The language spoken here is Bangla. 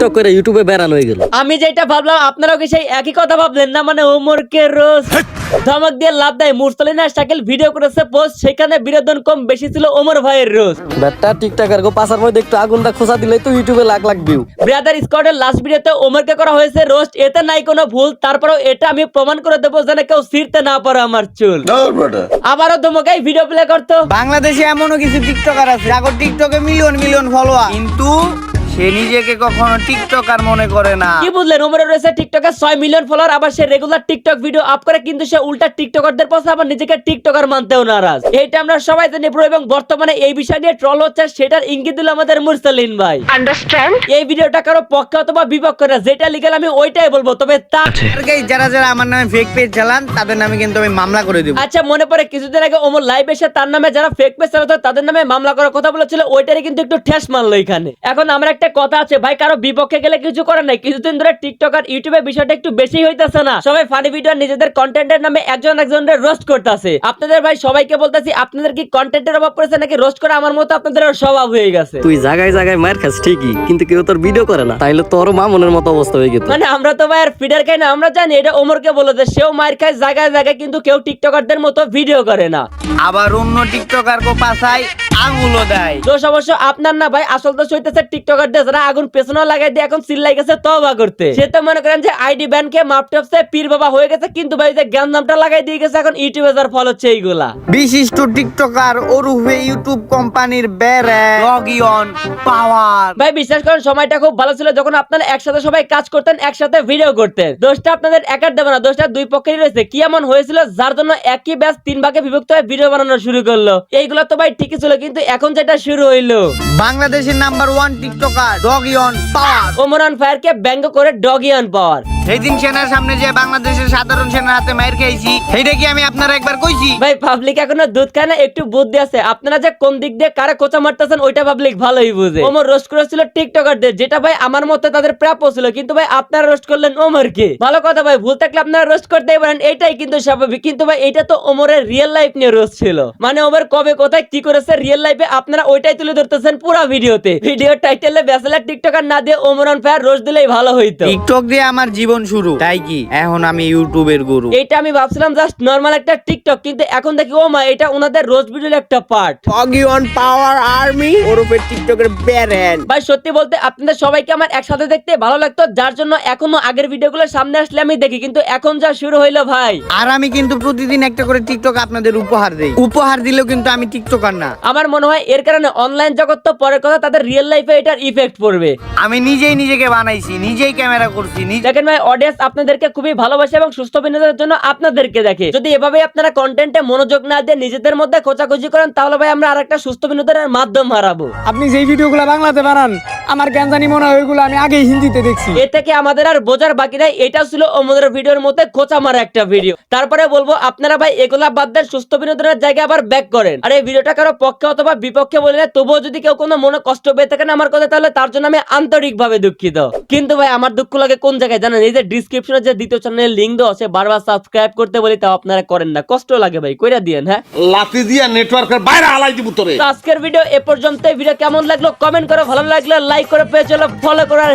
টিকটক করে ইউটিউবে বেরান হয়ে গেল। আমি যেটা ভাবলাম আপনারাও কি সেই একই কথা ভাবলেন না? মানে ওমরকে রোজ ধমক দিয়ে লাভ দেয়। মুরসালিনা শাকিল ভিডিও করেছে পোস্ট, সেখানে বিনোদন কম বেশি ছিল ওমর ভাইয়ের রোজ। ব্যাটটা টিকটকার গো পাশার মধ্যে একটু আগুনটা খোঁচা দিলেই তো ইউটিউবে লাখ লাখ ভিউ। ব্রাদার স্কোয়াডের লাস্ট ভিডিওতে ওমরকে করা হয়েছে রোস্ট, এতে নাই কোনো ভুল। তারপরেও এটা আমি প্রমাণ করে দেবো যেন কেউ ছিঁড়তে না পারে আমার চুল। আবারও ধমকাই ভিডিও প্লে করতো। বাংলাদেশে এমনও কিছু টিকটকার আছে যাদের টিকটকে মিলিয়ন মিলিয়ন ফলোয়ার, কিন্তু সে নিজেকে কখনো টিকটকার মনে করে না। কি বুঝলেন? ওমরের রয়েছে টিকটকে 6 মিলিয়ন ফলোয়ার, আবার সে রেগুলার টিকটক ভিডিও আপ করে, কিন্তু সে উল্টা টিকটকারদের পাশে আবার নিজেকে টিকটকার মানতেও নারাজ। এইটা আমরা সবাই জানি ব্রো, এবং বর্তমানে এই বিষয় নিয়ে ট্রল হচ্ছে, সেটার ইঙ্গিত দিল আমাদের মুরসালিন ভাই। আন্ডারস্ট্যান্ড? এই ভিডিওটা কারো পক্ষে অথবা বিপক্ষে না, যেটা লিগ্যাল আমি ওইটাই বলবো, তবে তা যারা যারা আমার নামে ফেক পেজ চালান তাদের নামে কিন্তু আমি মামলা করে দেব। আচ্ছা, মনে পড়ে কিছুদিন আগে ওমর লাইভ এসে তার নামে যারা ফেক পেজ চালাতো তাদের নামে মামলা করার কথা বলেছিল, ওইটারই কিন্তু একটু ঠেস মারলো এখানে। এখন আমার একটা কথা আছে ভাই, কারো বিপক্ষে গেলে কিছু করার নাই। কিছুদিন ধরে টিকটক আর ইউটিউবে বিষয়টা একটু বেশি হইতাছে না? সবাই ফানি ভিডিও নিজেদের কন্টেন্টের নামে একজন একজনের রোস্ট করতেছে। আপনাদের ভাই সবাইকে বলতেছি, আপনাদের কি কন্টেন্টের অভাব পড়েছে নাকি রোস্ট করা আমার মতো আপনাদের স্বভাব হয়ে গেছে? তুই জায়গায় জায়গায় মার খাস ঠিকই, কিন্তু কেউ তোর ভিডিও করে না, তাইলে তোর মামুনের মতো অবস্থা হয়ে গেত। মানে আমরা তো ভাই আর ফিডার খাই না, আমরা জানি এটা ওমরকে বলে যে সেও মার খায় জায়গায় জায়গায়, কিন্তু কেউ টিকটকারদের মতো ভিডিও করে না। আবার অন্য টিকটকার কো পাছায় আঙুলও দেয়। দোষ অবশ্য আপনার না ভাই, আসল দোষ হইতেছে টিকটকারদের, যারা আগুন পেছনে লাগাই দিয়ে এখন চিল্লাই গেছে তওবা করতে। সে তো মনে করেন যে আইডি ব্যান কে মাপটপসে পীর বাবা হয়ে গেছে, কিন্তু ভাই যে জ্ঞান নামটা লাগাই দিয়ে গেছে এখন ইউটিউবে যার ফল হচ্ছে এইগুলা। বিশিষ্ট টিকটকার ওরুফে ইউটিউব কোম্পানির লগইন পাওয়ার। ভাই বিশ্বাস করেন সময়টা খুব ভালো ছিল যখন আপনারা একসাথে সবাই কাজ করতেন, একসাথে ভিডিও করতেন। দোষটা আপনাদের একার দেবে না, দোষটা দুই পক্ষেরই রয়েছে। কি এমন হয়েছিল যার জন্য একই ব্যাচ 3 ভাগে বিভক্ত হয়ে ভিডিও বানানো শুরু করলো? এইগুলো তো ভাই ঠিকই ছিল, কিন্তু এখন যেটা শুরু হইলো, বাংলাদেশের নাম্বার 1 টিকটকার লগইন পাওয়ার ওমরান ফায়ারকে ব্যঙ্গ করে ডগিয়ান পাওয়ার। সেদিন সেনার সামনে যে বাংলাদেশের সাধারণ সেনার হাতে মাইর খাইছি, সেইটা কি আমি আপনারা একবার কইছি? ভাই পাবলিক এখনো দুধ খায় না, একটু বুদ্ধি আছে। আপনারা যে কোন দিক দিয়ে কারে কোচা মারতেছেন ওইটা পাবলিক ভালোই বুঝে। ওমর রোস্ট করেছিল টিকটকারদের, যেটা ভাই আমার মতে তাদের প্রাপ্য ছিল, কিন্তু ভাই আপনারা রোস্ট করলেন ওমরকে। ভালো কথা ভাই, ভুল থাকলে আপনারা রোস্ট করতেই পারেন, এটাই কিন্তু স্বাভাবিক। কিন্তু ভাই এটা তো ওমরের রিয়েল লাইফ নিয়ে রোস্ট ছিল, মানে ওমর কবে কোথায় কি করেছে রিয়েল লাইফে আপনারা ওইটাই তুলে ধরতেছেন পুরো ভিডিওতে। ভিডিওর টাইটেলে ব্যাচেলর টিকটকার না দিয়ে ওমরান ফায়ার রোস্ট দিলেই ভালো হইতো। টিকটক দিয়ে আমার জীবন শুরু, তাই কি এখন আমি ইউটিউবের গুরু। এটা আমি ভাবছিলাম জাস্ট নরমাল একটা টিকটক, কিন্তু এখন দেখি ও মা, এটা ওনাদের রোস্ট ভিডিওর একটা পার্ট। লগইন পাওয়ার আর্মি ওরফে টিকটকের ব্যারেন। ভাই সত্যি বলতে আপনাদের সবাইকে আমার একসাথে দেখতে ভালো লাগতো, যার জন্য এখনো আগের ভিডিওগুলো সামনে আসলে আমি দেখি, কিন্তু এখন যা শুরু হইলো ভাই। আর আমি কিন্তু প্রতিদিন একটা করে টিকটক আপনাদের উপহার দেই। উপহার দিলেও কিন্তু আমি টিকটকার না। আমার মনে হয় এর কারণে অনলাইন জগৎ তো পরের কথা, তাদের রিয়েল লাইফে এটার ইফেক্ট পড়বে। আমি নিজেই নিজেকে বানাইছি, নিজেই ক্যামেরা করছি। দেখেন ভাই, অডিয়েন্স আপনাদেরকে খুবই ভালোবাসে এবং সুস্থ বিনোদনের জন্য আপনাদেরকে দেখে। যদি এভাবে আপনারা কন্টেন্টে মনোযোগ না দিয়ে নিজেদের মধ্যে খোঁচাখুচি করেন, তাহলে ভাই আমরা আরেকটা সুস্থ বিনোদনের মাধ্যম হারাবো। আপনি যেই ভিডিওগুলো বাংলাতে বানান, আমার জ্ঞান জানি মনে হয় ওইগুলো আমি আগেই হিন্দিতে দেখছি। এ থেকে আমাদের আর বোঝার বাকি নাই, এটাও ছিল আমাদের ভিডিওর মধ্যে খোঁচা মারা একটা ভিডিও। তারপরে বলবো আপনারা ভাই এগুলা বাদ দেন, সুস্থ বিনোদনের জায়গায় আবার ব্যাক করেন। আর এই ভিডিওটা কারো পক্ষে অথবা বিপক্ষে বলে না, তবুও যদি কেউ কোনো মনে কষ্ট পেয়ে থাকেন আমার কথা, তাহলে তার জন্য আমি আন্তরিকভাবে দুঃখিত। কিন্তু ভাই আমার দুঃখ লাগে কোন জায়গায় জানেন? এই যে ডিসক্রিপশনে যে দ্বিতীয় চ্যানেলের লিংক দেওয়া আছে, বারবার সাবস্ক্রাইব করতে বলি, তাও আপনারা করেন না। কষ্ট লাগে ভাই, কইরা দিয়েন। হ্যাঁ, লাফি দিয়া নেটওয়ার্কের বাইরে আলাই দিব তোরে। তো আজকের ভিডিও এ পর্যন্ত। ভিডিও কেমন লাগলো কমেন্ট করে, ভালো লাগলে লাইক করে পেজ ফলো করার